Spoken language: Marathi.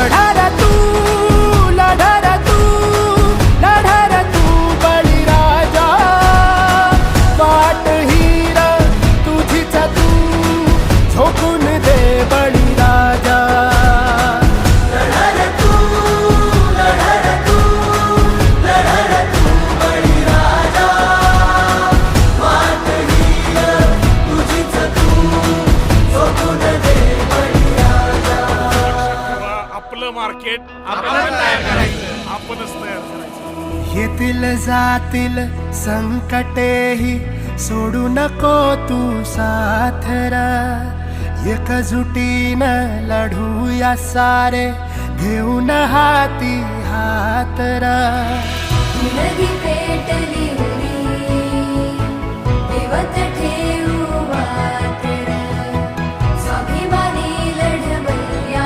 लढा तू लढा तू लढा तू बळीराजा वाट हीर तुझीच तू झोकून दे बळीराजा लढा तू लढा तू लढा तू बळीराजा वाट हीर तुझीच तू झोकून दे बळीराजा आपलं मार्केट आपण तयार करायचं, आपणच तयार करायचं. येतील जातील संकटेही सोडू नको तू साथरा एकजुटीनं लढूया सारे घेऊन हाती हातरा नदी पेटली उरी, दिवत ठेव